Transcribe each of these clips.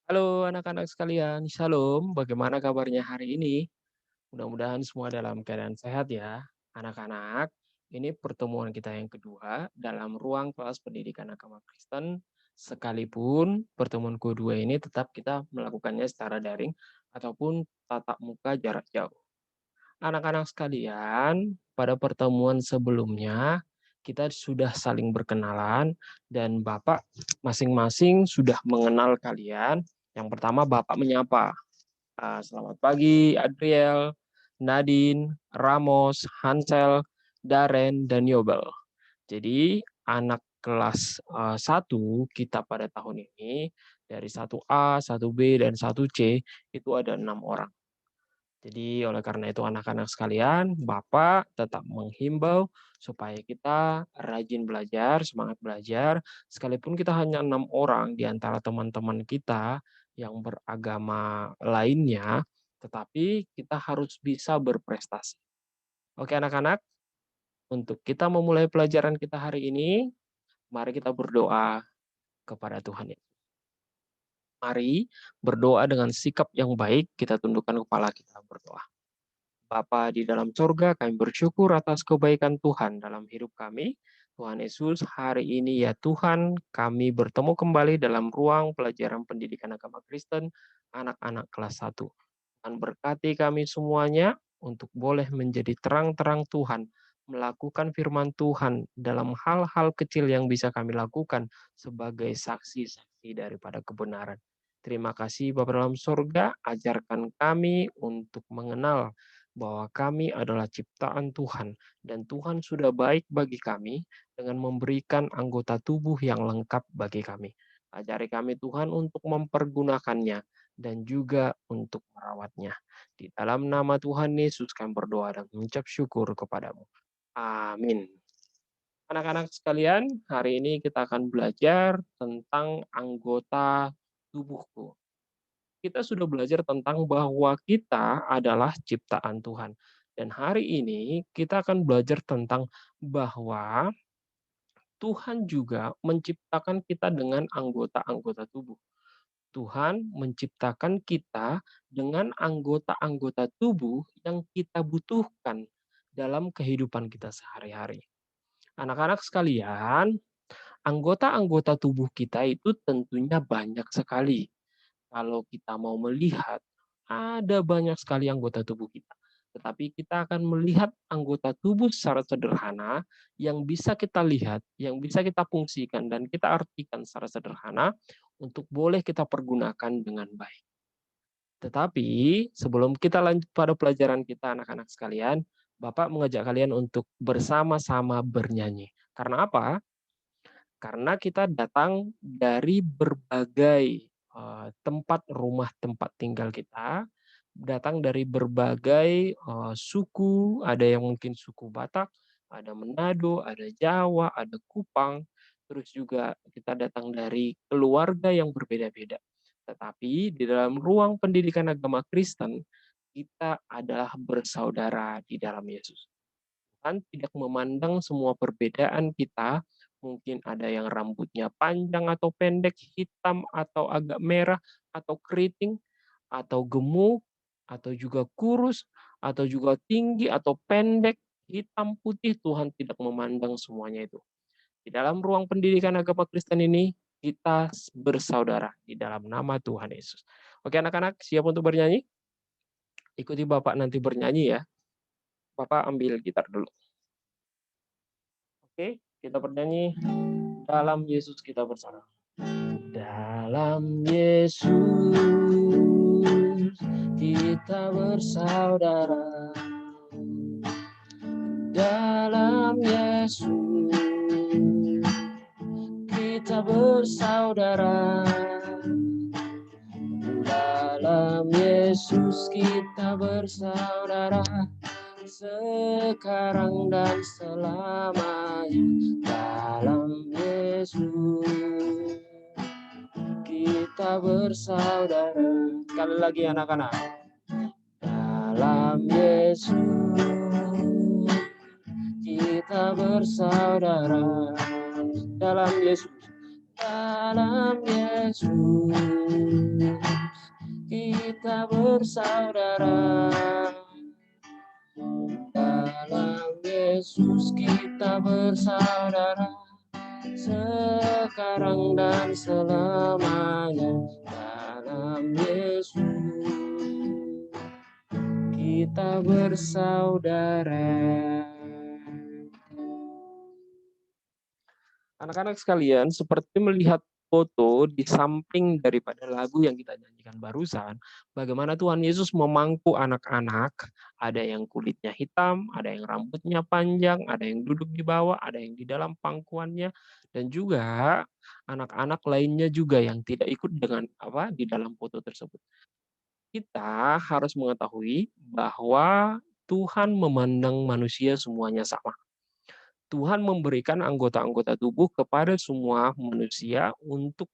Halo anak-anak sekalian, Shalom. Bagaimana kabarnya hari ini? Mudah-mudahan semua dalam keadaan sehat ya. Anak-anak, ini pertemuan kita yang kedua dalam ruang kelas pendidikan agama Kristen. Sekalipun pertemuan kedua ini tetap kita melakukannya secara daring ataupun tatap muka jarak jauh. Anak-anak sekalian, pada pertemuan sebelumnya kita sudah saling berkenalan dan Bapak masing-masing sudah mengenal kalian. Yang pertama Bapak menyapa. Selamat pagi Adriel, Nadine, Ramos, Hansel, Daren, dan Yobel. Jadi anak kelas 1 kita pada tahun ini dari 1A, 1B, dan 1C itu ada 6 orang. Jadi oleh karena itu anak-anak sekalian, Bapak tetap menghimbau supaya kita rajin belajar, semangat belajar, sekalipun kita hanya 6 orang di antara teman-teman kita yang beragama lainnya, tetapi kita harus bisa berprestasi. Oke anak-anak, untuk kita memulai pelajaran kita hari ini, mari kita berdoa kepada Tuhan. Mari berdoa dengan sikap yang baik, kita tundukkan kepala kita berdoa. Bapa di dalam surga, kami bersyukur atas kebaikan Tuhan dalam hidup kami. Tuhan Yesus, hari ini ya Tuhan, kami bertemu kembali dalam ruang pelajaran pendidikan agama Kristen anak-anak kelas 1. Tuhan berkati kami semuanya untuk boleh menjadi terang-terang Tuhan, melakukan firman Tuhan dalam hal-hal kecil yang bisa kami lakukan sebagai saksi-saksi daripada kebenaran. Terima kasih Bapa dalam surga, ajarkan kami untuk mengenal bahwa kami adalah ciptaan Tuhan dan Tuhan sudah baik bagi kami dengan memberikan anggota tubuh yang lengkap bagi kami. Ajari kami Tuhan untuk mempergunakannya dan juga untuk merawatnya. Di dalam nama Tuhan Yesus kami berdoa dan mengucap syukur kepadamu. Amin. Anak-anak sekalian, hari ini kita akan belajar tentang anggota tubuhku. Kita sudah belajar tentang bahwa kita adalah ciptaan Tuhan. Dan hari ini kita akan belajar tentang bahwa Tuhan juga menciptakan kita dengan anggota-anggota tubuh. Tuhan menciptakan kita dengan anggota-anggota tubuh yang kita butuhkan dalam kehidupan kita sehari-hari. Anak-anak sekalian, anggota-anggota tubuh kita itu tentunya banyak sekali. Kalau kita mau melihat, ada banyak sekali anggota tubuh kita. Tetapi kita akan melihat anggota tubuh secara sederhana yang bisa kita lihat, yang bisa kita fungsikan dan kita artikan secara sederhana untuk boleh kita pergunakan dengan baik. Tetapi sebelum kita lanjut pada pelajaran kita anak-anak sekalian, Bapak mengajak kalian untuk bersama-sama bernyanyi. Karena apa? Karena kita datang dari berbagai, tempat rumah tempat tinggal kita, datang dari berbagai, suku, ada yang mungkin suku Batak, ada Manado, ada Jawa, ada Kupang, terus juga kita datang dari keluarga yang berbeda-beda. Tetapi di dalam ruang pendidikan agama Kristen, kita adalah bersaudara di dalam Yesus. Tuhan tidak memandang semua perbedaan kita, mungkin ada yang rambutnya panjang atau pendek, hitam atau agak merah, atau keriting, atau gemuk, atau juga kurus, atau juga tinggi atau pendek, hitam putih, Tuhan tidak memandang semuanya itu. Di dalam ruang pendidikan agama Kristen ini, kita bersaudara di dalam nama Tuhan Yesus. Oke anak-anak, siap untuk bernyanyi? Ikuti Bapak nanti bernyanyi ya. Bapak ambil gitar dulu. Oke, kita bernyanyi. Dalam Yesus kita bersama. Dalam Yesus kita bersaudara. Dalam Yesus kita bersaudara. Dalam Yesus kita bersaudara. Sekarang dan selamanya. Dalam Yesus kita bersaudara. Sekali lagi anak-anak. Dalam Yesus kita bersaudara. Dalam Yesus. Dalam Yesus kita bersaudara. Dalam Yesus kita bersaudara. Sekarang dan selamanya. Dalam Yesus kita bersaudara. Anak-anak sekalian, seperti melihat foto di samping daripada lagu yang kita nyanyikan barusan, bagaimana Tuhan Yesus memangku anak-anak, ada yang kulitnya hitam, ada yang rambutnya panjang, ada yang duduk di bawah, ada yang di dalam pangkuannya, dan juga anak-anak lainnya juga yang tidak ikut dengan apa di dalam foto tersebut. Kita harus mengetahui bahwa Tuhan memandang manusia semuanya sama. Tuhan memberikan anggota-anggota tubuh kepada semua manusia untuk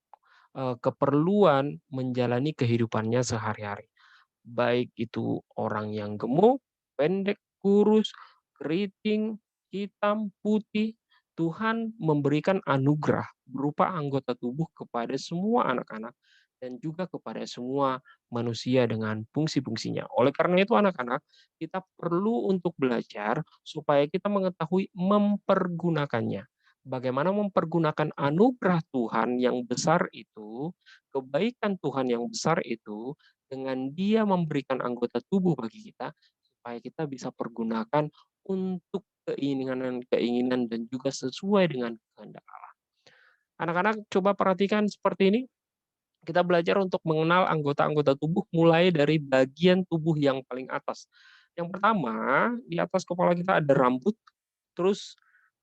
keperluan menjalani kehidupannya sehari-hari. Baik itu orang yang gemuk, pendek, kurus, keriting, hitam, putih, Tuhan memberikan anugerah berupa anggota tubuh kepada semua anak-anak dan juga kepada semua manusia dengan fungsi-fungsinya. Oleh karena itu anak-anak, kita perlu untuk belajar supaya kita mengetahui mempergunakannya. Bagaimana mempergunakan anugerah Tuhan yang besar itu, kebaikan Tuhan yang besar itu, dengan dia memberikan anggota tubuh bagi kita, supaya kita bisa pergunakan untuk keinginan-keinginan dan juga sesuai dengan kehendak Allah. Anak-anak coba perhatikan seperti ini, kita belajar untuk mengenal anggota-anggota tubuh mulai dari bagian tubuh yang paling atas. Yang pertama, di atas kepala kita ada rambut, terus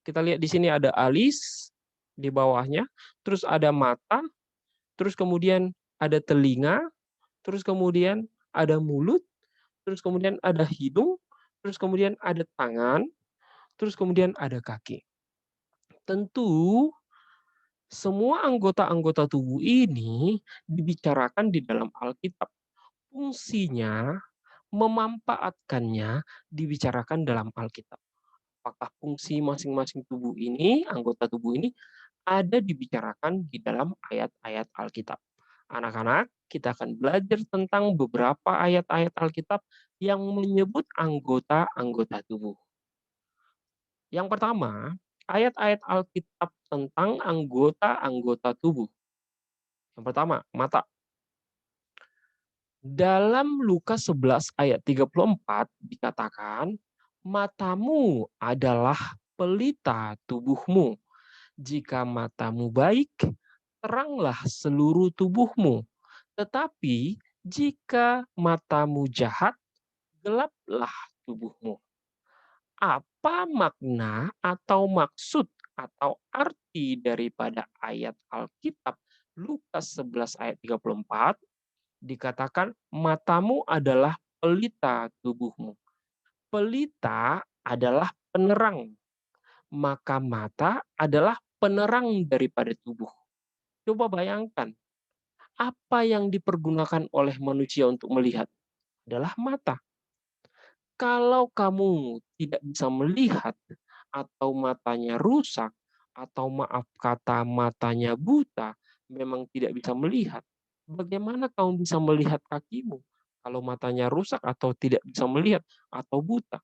kita lihat di sini ada alis di bawahnya, terus ada mata, terus kemudian ada telinga, terus kemudian ada mulut, terus kemudian ada hidung, terus kemudian ada tangan, terus kemudian ada kaki. Tentu semua anggota-anggota tubuh ini dibicarakan di dalam Alkitab. Fungsinya, memanfaatkannya dibicarakan dalam Alkitab. Apakah fungsi masing-masing tubuh ini, anggota tubuh ini, ada dibicarakan di dalam ayat-ayat Alkitab. Anak-anak, kita akan belajar tentang beberapa ayat-ayat Alkitab yang menyebut anggota-anggota tubuh. Yang pertama, ayat-ayat Alkitab tentang anggota-anggota tubuh. Yang pertama, mata. Dalam Lukas 11 ayat 34 dikatakan, matamu adalah pelita tubuhmu. Jika matamu baik, teranglah seluruh tubuhmu. Tetapi jika matamu jahat, gelaplah tubuhmu. Apa makna atau maksud atau arti daripada ayat Alkitab Lukas 11 ayat 34? Dikatakan matamu adalah pelita tubuhmu. Pelita adalah penerang, maka mata adalah penerang daripada tubuh. Coba bayangkan, apa yang dipergunakan oleh manusia untuk melihat adalah mata. Kalau kamu tidak bisa melihat atau matanya rusak atau maaf kata matanya buta, memang tidak bisa melihat, bagaimana kamu bisa melihat kakimu kalau matanya rusak atau tidak bisa melihat atau buta?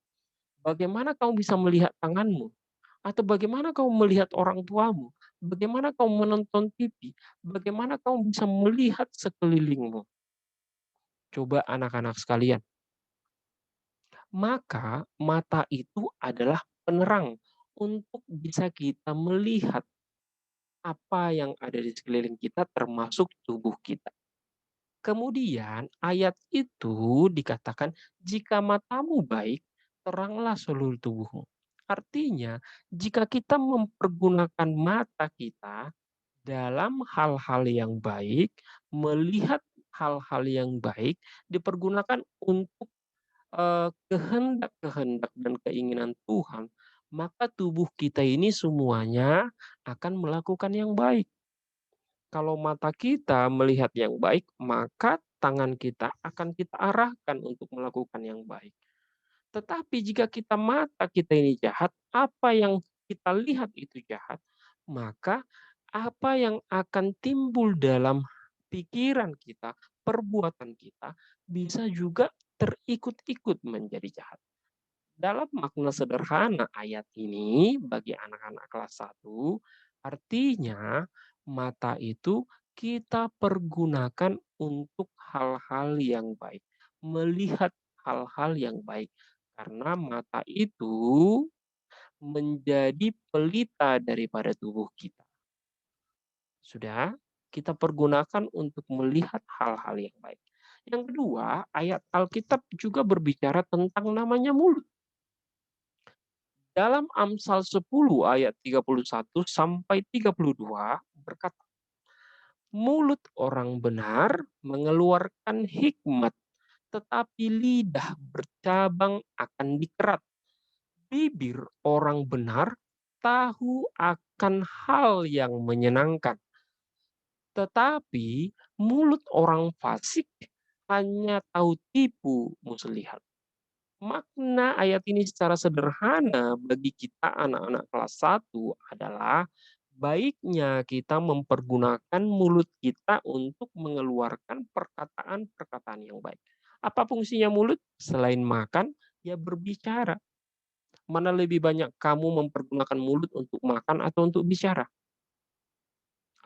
Bagaimana kamu bisa melihat tanganmu? Atau bagaimana kamu melihat orang tuamu? Bagaimana kamu menonton TV? Bagaimana kamu bisa melihat sekelilingmu? Coba anak-anak sekalian, maka mata itu adalah penerang untuk bisa kita melihat apa yang ada di sekeliling kita termasuk tubuh kita. Kemudian ayat itu dikatakan, jika matamu baik, teranglah seluruh tubuhmu. Artinya, jika kita mempergunakan mata kita dalam hal-hal yang baik, melihat hal-hal yang baik, dipergunakan untuk kehendak-kehendak dan keinginan Tuhan, maka tubuh kita ini semuanya akan melakukan yang baik. Kalau mata kita melihat yang baik, maka tangan kita akan kita arahkan untuk melakukan yang baik. Tetapi jika mata kita ini jahat, apa yang kita lihat itu jahat, maka apa yang akan timbul dalam pikiran kita, perbuatan kita, bisa juga terikut-ikut menjadi jahat. Dalam makna sederhana ayat ini bagi anak-anak kelas 1, artinya mata itu kita pergunakan untuk hal-hal yang baik, melihat hal-hal yang baik. Karena mata itu menjadi pelita daripada tubuh kita. Sudah, kita pergunakan untuk melihat hal-hal yang baik. Yang kedua, ayat Alkitab juga berbicara tentang namanya mulut. Dalam Amsal 10 ayat 31 sampai 32 berkata, mulut orang benar mengeluarkan hikmat, tetapi lidah bercabang akan dikerat. Bibir orang benar tahu akan hal yang menyenangkan, tetapi mulut orang fasik hanya tahu tipu muslihat. Makna ayat ini secara sederhana bagi kita anak-anak kelas 1 adalah baiknya kita mempergunakan mulut kita untuk mengeluarkan perkataan-perkataan yang baik. Apa fungsinya mulut? Selain makan, ya berbicara. Mana lebih banyak kamu mempergunakan mulut untuk makan atau untuk bicara?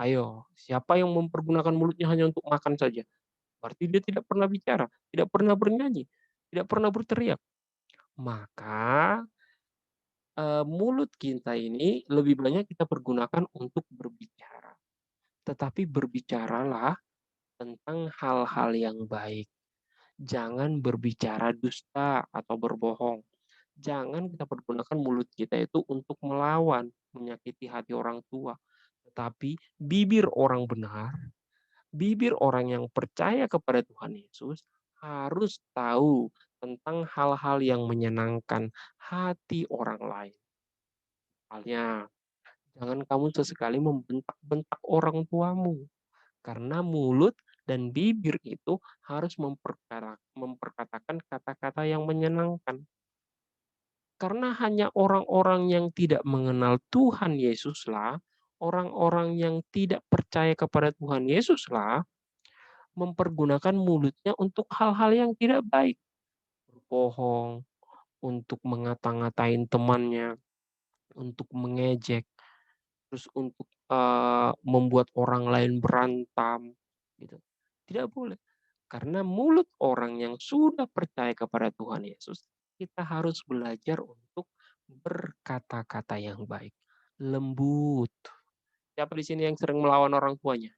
Ayo, siapa yang mempergunakan mulutnya hanya untuk makan saja? Berarti dia tidak pernah bicara, tidak pernah bernyanyi, tidak pernah berteriak. Maka mulut kita ini lebih banyak kita pergunakan untuk berbicara. Tetapi berbicaralah tentang hal-hal yang baik. Jangan berbicara dusta atau berbohong. Jangan kita pergunakan mulut kita itu untuk melawan, menyakiti hati orang tua. Tetapi bibir orang benar, bibir orang yang percaya kepada Tuhan Yesus harus tahu tentang hal-hal yang menyenangkan hati orang lain. Halnya, jangan kamu sesekali membentak-bentak orang tuamu, karena mulut dan bibir itu harus memperkatakan kata-kata yang menyenangkan. Karena hanya orang-orang yang tidak mengenal Tuhan Yesuslah, orang-orang yang tidak percaya kepada Tuhan Yesuslah, mempergunakan mulutnya untuk hal-hal yang tidak baik. Berbohong, untuk ngata-ngatain temannya, untuk mengejek, terus untuk, membuat orang lain berantem, gitu. Tidak boleh, karena mulut orang yang sudah percaya kepada Tuhan Yesus, kita harus belajar untuk berkata-kata yang baik, lembut. Siapa di sini yang sering melawan orang tuanya?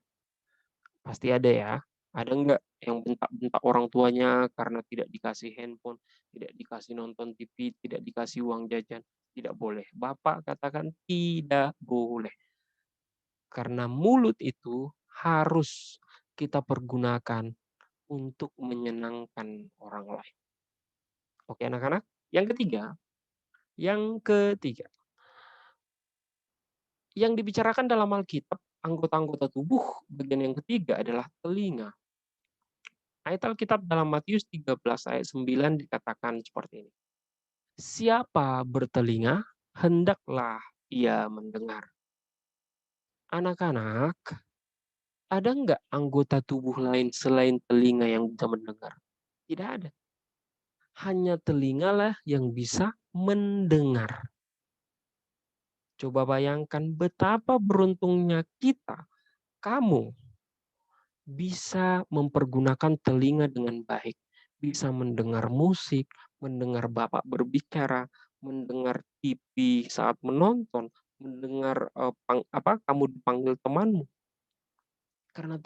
Pasti ada ya. Ada nggak yang bentak-bentak orang tuanya karena tidak dikasih handphone, tidak dikasih nonton TV, tidak dikasih uang jajan? Tidak boleh. Bapak katakan tidak boleh. Karena mulut itu harus kita pergunakan untuk menyenangkan orang lain. Oke anak-anak, yang ketiga, yang dibicarakan dalam Alkitab, anggota-anggota tubuh bagian yang ketiga adalah telinga. Ayat Alkitab dalam Matius 13 ayat 9 dikatakan seperti ini. Siapa bertelinga, hendaklah ia mendengar. Anak-anak, ada nggak anggota tubuh lain selain telinga yang bisa mendengar? Tidak ada. Hanya telingalah yang bisa mendengar. Coba bayangkan betapa beruntungnya kita, kamu, bisa mempergunakan telinga dengan baik. Bisa mendengar musik, mendengar bapak berbicara, mendengar TV saat menonton, mendengar kamu dipanggil temanmu. Karena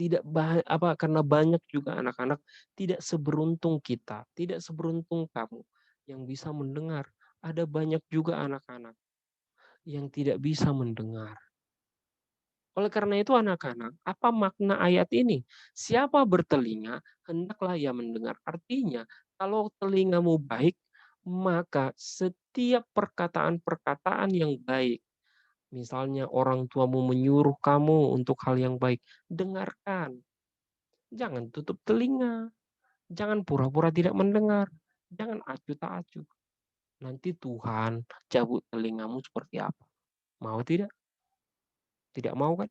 karena banyak juga anak-anak tidak seberuntung kita, tidak seberuntung kamu yang bisa mendengar. Ada banyak juga anak-anak yang tidak bisa mendengar. Oleh karena itu anak-anak, apa makna ayat ini? Siapa bertelinga, hendaklah ia mendengar. Artinya, kalau telingamu baik, maka setiap perkataan-perkataan yang baik, misalnya orang tuamu menyuruh kamu untuk hal yang baik, dengarkan. Jangan tutup telinga, jangan pura-pura tidak mendengar, jangan acuh tak acuh. Nanti Tuhan cabut telingamu seperti apa? Mau tidak? Tidak mau kan?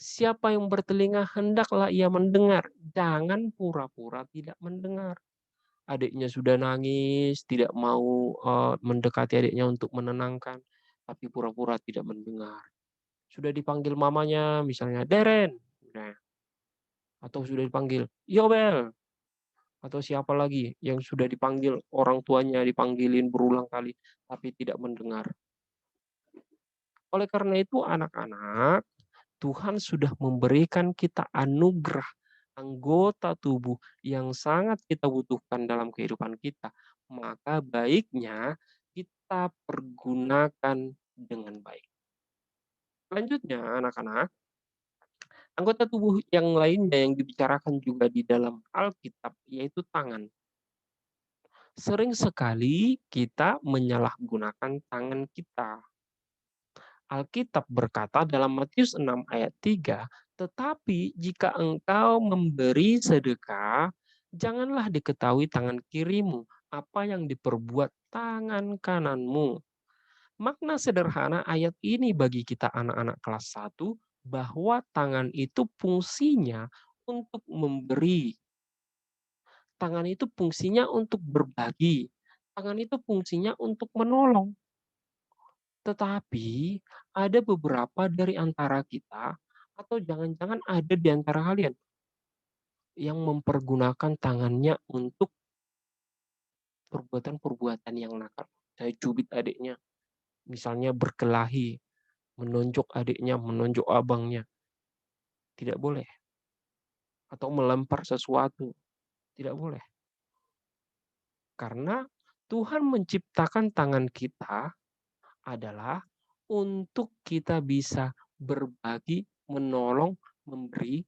Siapa yang bertelinga hendaklah ia mendengar, jangan pura-pura tidak mendengar. Adiknya sudah nangis, tidak mau, mendekati adiknya untuk menenangkan, tapi pura-pura tidak mendengar. Sudah dipanggil mamanya misalnya, "Deren!" Nah, atau sudah dipanggil, "Yobel!" Atau siapa lagi yang sudah dipanggil orang tuanya, dipanggilin berulang kali, tapi tidak mendengar. Oleh karena itu anak-anak, Tuhan sudah memberikan kita anugerah anggota tubuh yang sangat kita butuhkan dalam kehidupan kita. Maka baiknya kita pergunakan dengan baik. Selanjutnya anak-anak, anggota tubuh yang lainnya yang dibicarakan juga di dalam Alkitab yaitu tangan. Sering sekali kita menyalahgunakan tangan kita. Alkitab berkata dalam Matius 6 ayat 3, "Tetapi jika engkau memberi sedekah, janganlah diketahui tangan kirimu apa yang diperbuat tangan kananmu." Makna sederhana ayat ini bagi kita anak-anak kelas 1 bahwa tangan itu fungsinya untuk memberi, tangan itu fungsinya untuk berbagi, tangan itu fungsinya untuk menolong. Tetapi ada beberapa dari antara kita atau jangan-jangan ada di antara kalian yang mempergunakan tangannya untuk perbuatan-perbuatan yang nakal. Saya cubit adiknya, misalnya berkelahi, menonjok adiknya, menonjok abangnya, tidak boleh. Atau melempar sesuatu, tidak boleh. Karena Tuhan menciptakan tangan kita adalah untuk kita bisa berbagi, menolong, memberi.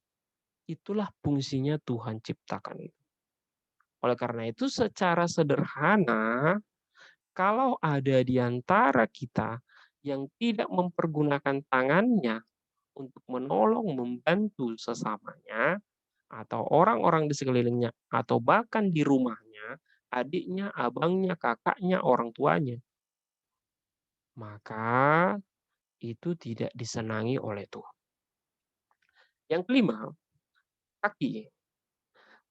Itulah fungsinya Tuhan ciptakan itu. Oleh karena itu secara sederhana, kalau ada di antara kita yang tidak mempergunakan tangannya untuk menolong, membantu sesamanya, atau orang-orang di sekelilingnya, atau bahkan di rumahnya, adiknya, abangnya, kakaknya, orang tuanya, maka itu tidak disenangi oleh Tuhan. Yang kelima, kaki.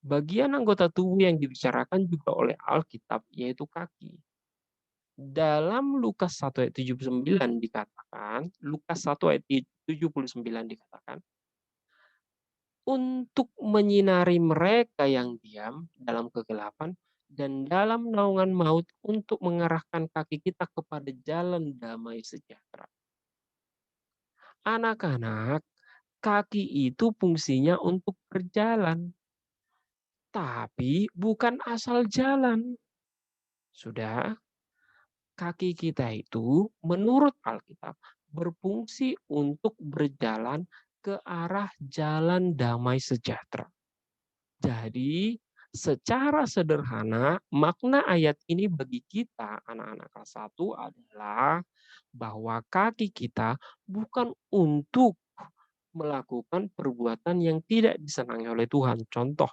Bagian anggota tubuh yang dibicarakan juga oleh Alkitab yaitu kaki. Dalam Lukas 1 ayat 79 dikatakan, Lukas 1 ayat 79 dikatakan, untuk menyinari mereka yang diam dalam kegelapan dan dalam naungan maut untuk mengarahkan kaki kita kepada jalan damai sejahtera. Anak-anak, kaki itu fungsinya untuk berjalan, tapi bukan asal jalan. Sudah, kaki kita itu menurut Alkitab berfungsi untuk berjalan ke arah jalan damai sejahtera. Jadi, secara sederhana, makna ayat ini bagi kita anak-anak kelas 1 adalah bahwa kaki kita bukan untuk melakukan perbuatan yang tidak disenangi oleh Tuhan. Contoh,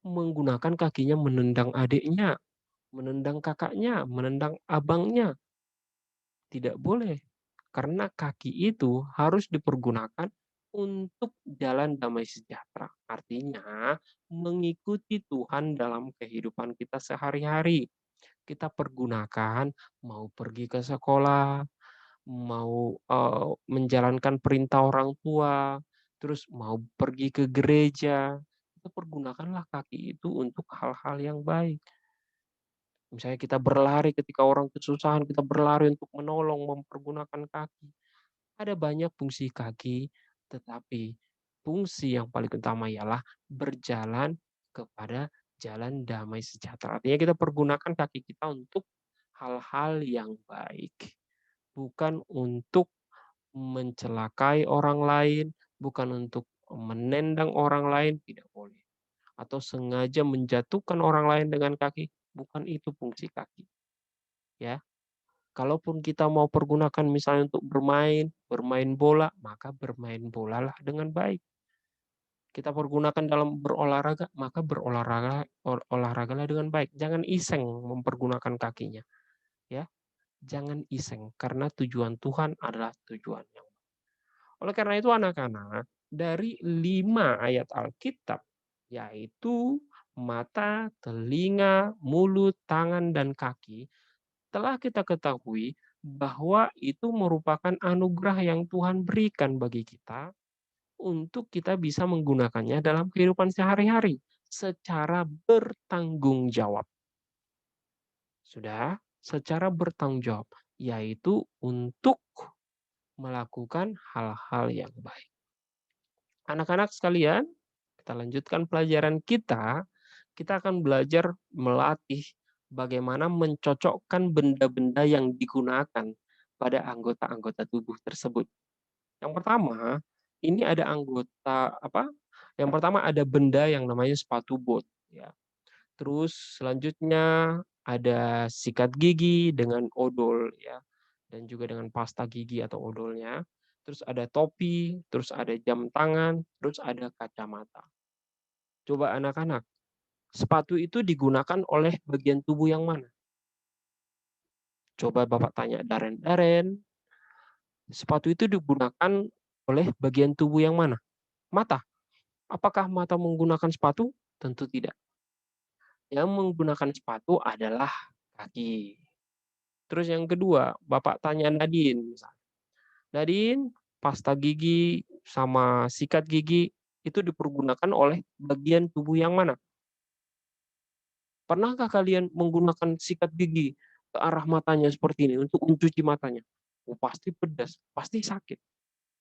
menggunakan kakinya menendang adiknya, menendang kakaknya, menendang abangnya. Tidak boleh, karena kaki itu harus dipergunakan untuk jalan damai sejahtera. Artinya, mengikuti Tuhan dalam kehidupan kita sehari-hari. Kita pergunakan mau pergi ke sekolah, mau, menjalankan perintah orang tua, terus mau pergi ke gereja, kita pergunakanlah kaki itu untuk hal-hal yang baik. Misalnya kita berlari ketika orang kesusahan, kita berlari untuk menolong, mempergunakan kaki. Ada banyak fungsi kaki, tetapi fungsi yang paling utama ialah berjalan kepada jalan damai sejahtera. Artinya kita pergunakan kaki kita untuk hal-hal yang baik, bukan untuk mencelakai orang lain, bukan untuk menendang orang lain, tidak boleh. Atau sengaja menjatuhkan orang lain dengan kaki, bukan itu fungsi kaki, ya. Kalaupun kita mau pergunakan misalnya untuk bermain bola, maka bermain bolalah dengan baik. Kita pergunakan dalam berolahraga, maka olahragalah dengan baik. Jangan iseng mempergunakan kakinya, ya. Jangan iseng karena tujuan Tuhan adalah tujuan yang. Oleh karena itu anak-anak, dari 5 ayat Alkitab, yaitu mata, telinga, mulut, tangan, dan kaki, telah kita ketahui bahwa itu merupakan anugerah yang Tuhan berikan bagi kita untuk kita bisa menggunakannya dalam kehidupan sehari-hari secara bertanggung jawab. Sudah, secara bertanggung jawab, yaitu untuk melakukan hal-hal yang baik. Anak-anak sekalian, kita lanjutkan pelajaran kita. Kita akan belajar melatih bagaimana mencocokkan benda-benda yang digunakan pada anggota-anggota tubuh tersebut. Yang pertama, ini ada anggota apa? Yang pertama ada benda yang namanya sepatu bot, ya. Terus selanjutnya ada sikat gigi dengan odol, ya, dan juga dengan pasta gigi atau odolnya. Terus ada topi, terus ada jam tangan, terus ada kacamata. Coba anak-anak, sepatu itu digunakan oleh bagian tubuh yang mana? Coba Bapak tanya Daren-Daren, sepatu itu digunakan oleh bagian tubuh yang mana? Mata. Apakah mata menggunakan sepatu? Tentu tidak. Yang menggunakan sepatu adalah kaki. Terus yang kedua, Bapak tanya Nadine. Nadine, pasta gigi sama sikat gigi itu dipergunakan oleh bagian tubuh yang mana? Pernahkah kalian menggunakan sikat gigi ke arah matanya seperti ini untuk mencuci matanya? Oh, pasti pedas, pasti sakit.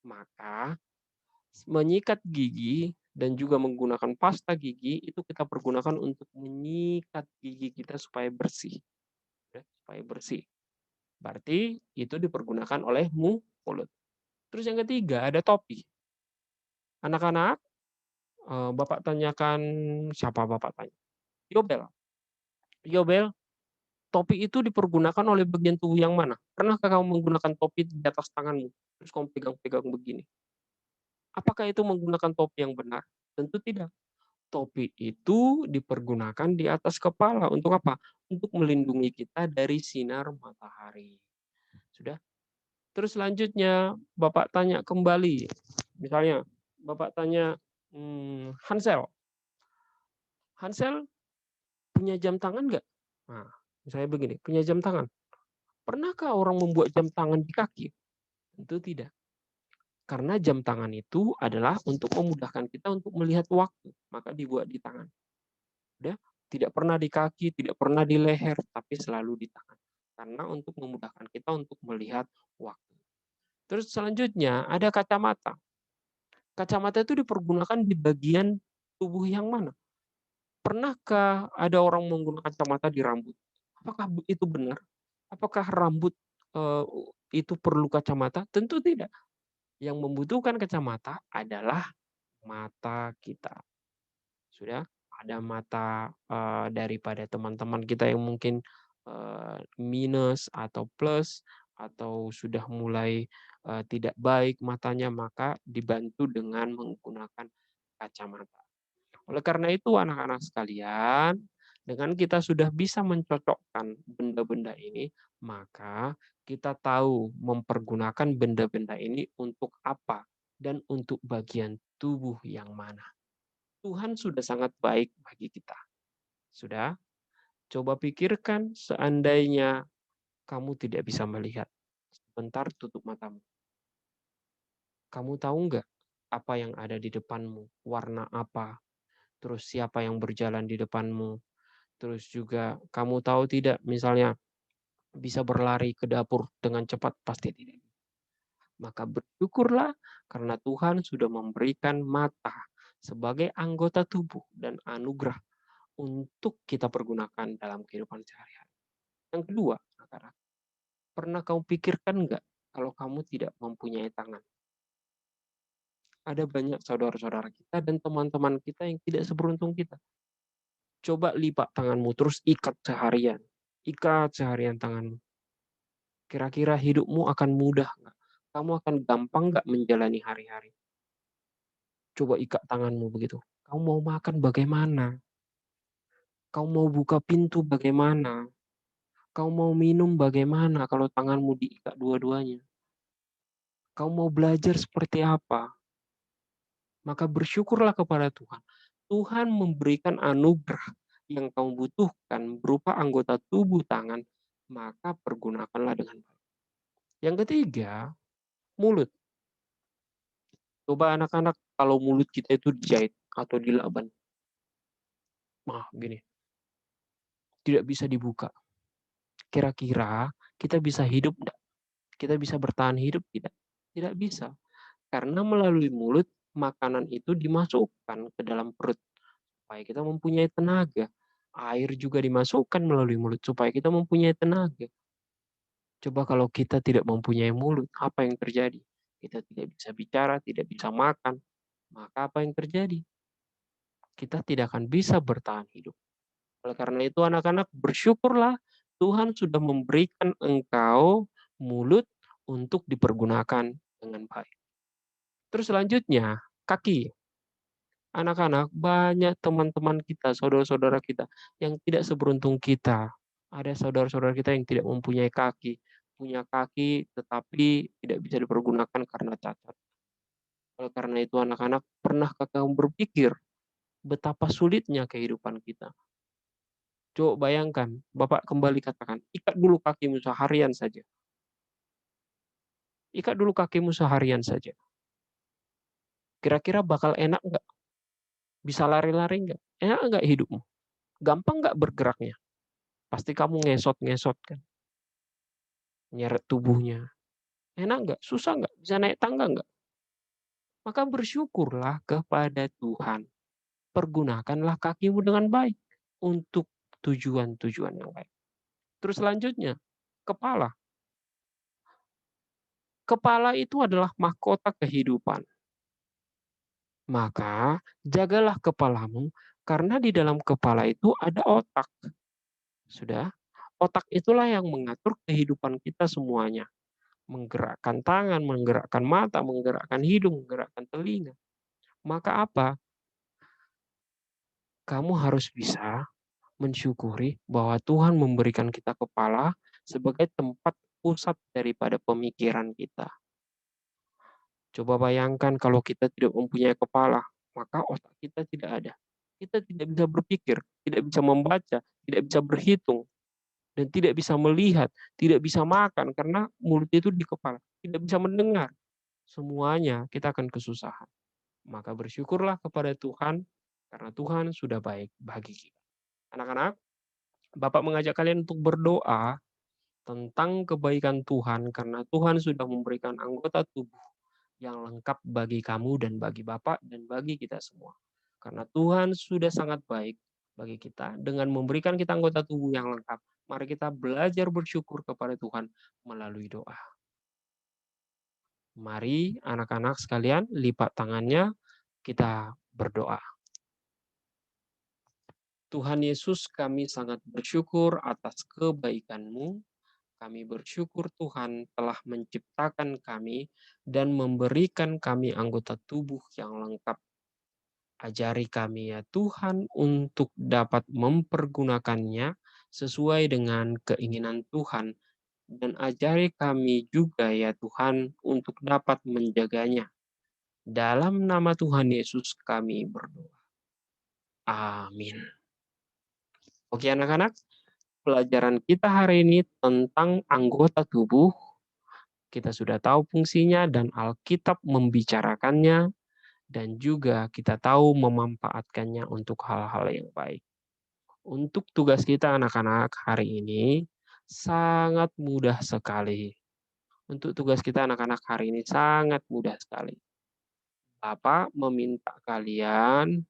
Maka menyikat gigi dan juga menggunakan pasta gigi itu kita pergunakan untuk menyikat gigi kita supaya bersih, ya, supaya bersih. Berarti itu dipergunakan oleh mulut. Terus yang ketiga ada topi. Anak-anak, Bapak tanyakan siapa Bapak tanya? Yobel. Yobel, topi itu dipergunakan oleh bagian tubuh yang mana? Pernahkah kamu menggunakan topi di atas tanganmu? Terus kamu pegang-pegang begini. Apakah itu menggunakan topi yang benar? Tentu tidak. Topi itu dipergunakan di atas kepala untuk apa? Untuk melindungi kita dari sinar matahari. Sudah? Terus selanjutnya Bapak tanya kembali. Misalnya Bapak tanya, Hansel, Hansel punya jam tangan nggak? Nah, misalnya begini, punya jam tangan. Pernahkah orang membuat jam tangan di kaki? Tentu tidak. Karena jam tangan itu adalah untuk memudahkan kita untuk melihat waktu, maka dibuat di tangan. Udah, tidak pernah di kaki, tidak pernah di leher, tapi selalu di tangan. Karena untuk memudahkan kita untuk melihat waktu. Terus selanjutnya ada kacamata. Kacamata itu dipergunakan di bagian tubuh yang mana? Pernahkah ada orang menggunakan kacamata di rambut? Apakah itu benar? Apakah rambut eh, itu perlu kacamata? Tentu tidak. Yang membutuhkan kacamata adalah mata kita. Sudah ada mata daripada teman-teman kita yang mungkin minus atau plus atau sudah mulai tidak baik matanya, maka dibantu dengan menggunakan kacamata. Oleh karena itu anak-anak sekalian, dengan kita sudah bisa mencocokkan benda-benda ini, maka kita tahu mempergunakan benda-benda ini untuk apa dan untuk bagian tubuh yang mana. Tuhan sudah sangat baik bagi kita. Sudah? Coba pikirkan seandainya kamu tidak bisa melihat. Sebentar tutup matamu. Kamu tahu nggak apa yang ada di depanmu? Warna apa? Terus siapa yang berjalan di depanmu? Terus juga kamu tahu tidak misalnya bisa berlari ke dapur dengan cepat? Pasti tidak. Maka bersyukurlah karena Tuhan sudah memberikan mata sebagai anggota tubuh dan anugerah untuk kita pergunakan dalam kehidupan sehari-hari. Yang kedua, pernah kamu pikirkan nggak kalau kamu tidak mempunyai tangan? Ada banyak saudara-saudara kita dan teman-teman kita yang tidak seberuntung kita. Coba lipat tanganmu, terus ikat seharian. Ikat seharian tanganmu. Kira-kira hidupmu akan mudah nggak? Kamu akan gampang nggak menjalani hari-hari? Coba ikat tanganmu begitu. Kamu mau makan bagaimana? Kamu mau buka pintu bagaimana? Kamu mau minum bagaimana kalau tanganmu diikat dua-duanya? Kamu mau belajar seperti apa? maka bersyukurlah kepada Tuhan. Tuhan memberikan anugerah yang kamu butuhkan berupa anggota tubuh tangan, maka pergunakanlah dengan baik. Yang ketiga, mulut. Coba anak-anak kalau mulut kita itu dijahit atau dilaban. Nah, gini, tidak bisa dibuka. Kira-kira kita bisa hidup enggak? Kita bisa bertahan hidup tidak? Tidak bisa. Karena melalui mulut, makanan itu dimasukkan ke dalam perut supaya kita mempunyai tenaga. Air juga dimasukkan melalui mulut supaya kita mempunyai tenaga. Coba kalau kita tidak mempunyai mulut, apa yang terjadi? Kita tidak bisa bicara, tidak bisa makan. Maka apa yang terjadi? Kita tidak akan bisa bertahan hidup. Oleh karena itu anak-anak bersyukurlah Tuhan sudah memberikan engkau mulut untuk dipergunakan dengan baik. Terus selanjutnya, kaki. Anak-anak, banyak teman-teman kita, saudara-saudara kita yang tidak seberuntung kita. Ada saudara-saudara kita yang tidak mempunyai kaki, punya kaki tetapi tidak bisa dipergunakan karena cacat. Oleh karena itu anak-anak, pernahkah kamu berpikir betapa sulitnya kehidupan kita? Coba bayangkan, Bapak kembali katakan, ikat dulu kakimu seharian saja. Ikat dulu kakimu seharian saja. Kira-kira bakal enak nggak? Bisa lari-lari nggak? Enak nggak hidupmu? Gampang nggak bergeraknya? Pasti kamu ngesot-ngesot kan, nyeret tubuhnya. Enak nggak? Susah nggak? Bisa naik tangga nggak? Maka bersyukurlah kepada Tuhan. Pergunakanlah kakimu dengan baik untuk tujuan-tujuan yang baik. Terus selanjutnya, kepala. Kepala itu adalah mahkota kehidupan. Maka jagalah kepalamu karena di dalam kepala itu ada otak. Sudah, otak itulah yang mengatur kehidupan kita semuanya. Menggerakkan tangan, menggerakkan mata, menggerakkan hidung, menggerakkan telinga. Maka apa? Kamu harus bisa mensyukuri bahwa Tuhan memberikan kita kepala sebagai tempat pusat daripada pemikiran kita. Coba bayangkan kalau kita tidak mempunyai kepala, maka otak kita tidak ada. Kita tidak bisa berpikir, tidak bisa membaca, tidak bisa berhitung, dan tidak bisa melihat, tidak bisa makan karena mulut itu di kepala, tidak bisa mendengar. Semuanya kita akan kesusahan. Maka bersyukurlah kepada Tuhan karena Tuhan sudah baik bagi kita. Anak-anak, Bapak mengajak kalian untuk berdoa tentang kebaikan Tuhan karena Tuhan sudah memberikan anggota tubuh yang lengkap bagi kamu dan bagi Bapak dan bagi kita semua. Karena Tuhan sudah sangat baik bagi kita dengan memberikan kita anggota tubuh yang lengkap. Mari kita belajar bersyukur kepada Tuhan melalui doa. Mari anak-anak sekalian lipat tangannya, kita berdoa. Tuhan Yesus, kami sangat bersyukur atas kebaikan-Mu. Kami bersyukur Tuhan telah menciptakan kami dan memberikan kami anggota tubuh yang lengkap. Ajari kami ya Tuhan untuk dapat mempergunakannya sesuai dengan keinginan Tuhan. Dan ajari kami juga ya Tuhan untuk dapat menjaganya. Dalam nama Tuhan Yesus kami berdoa. Amin. Oke anak-anak, pelajaran kita hari ini tentang anggota tubuh. Kita sudah tahu fungsinya dan Alkitab membicarakannya. Dan juga kita tahu memanfaatkannya untuk hal-hal yang baik. Untuk tugas kita anak-anak hari ini sangat mudah sekali. Untuk tugas kita anak-anak hari ini sangat mudah sekali. Bapak meminta kalian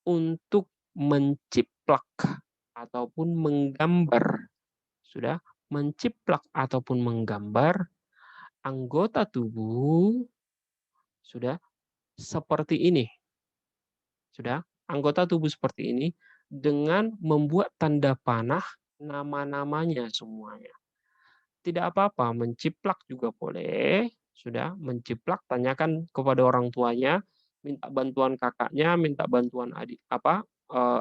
untuk menciplak ataupun menggambar. Sudah, menciplak ataupun menggambar anggota tubuh sudah seperti ini. Sudah, anggota tubuh seperti ini dengan membuat tanda panah nama-namanya semuanya. Tidak apa-apa, menciplak juga boleh. Sudah, menciplak, tanyakan kepada orang tuanya, minta bantuan kakaknya, minta bantuan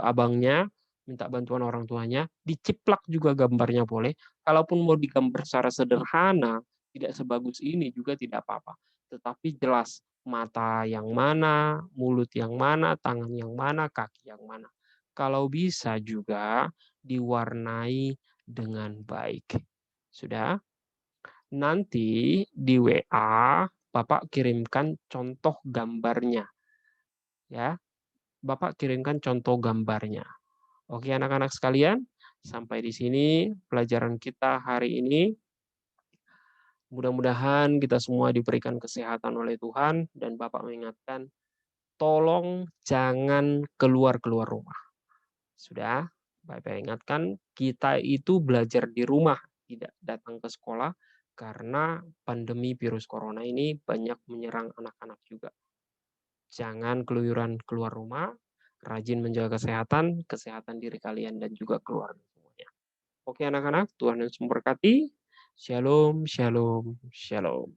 abangnya, minta bantuan orang tuanya, diciplak juga gambarnya boleh. Kalaupun mau digambar secara sederhana, tidak sebagus ini juga tidak apa-apa. tetapi jelas mata yang mana, mulut yang mana, tangan yang mana, kaki yang mana. Kalau bisa juga diwarnai dengan baik. Sudah? Nanti di WA Bapak kirimkan contoh gambarnya ya. Bapak kirimkan contoh gambarnya. Oke anak-anak sekalian, sampai di sini pelajaran kita hari ini. Mudah-mudahan kita semua diberikan kesehatan oleh Tuhan dan Bapak mengingatkan, tolong jangan keluar-keluar rumah. Sudah, Bapak ingatkan kita itu belajar di rumah, tidak datang ke sekolah karena pandemi virus corona ini banyak menyerang anak-anak juga. Jangan keluyuran keluar rumah, rajin menjaga kesehatan, kesehatan diri kalian dan juga keluarga semuanya. Oke anak-anak, Tuhan Yesus memberkati. Shalom, shalom, shalom.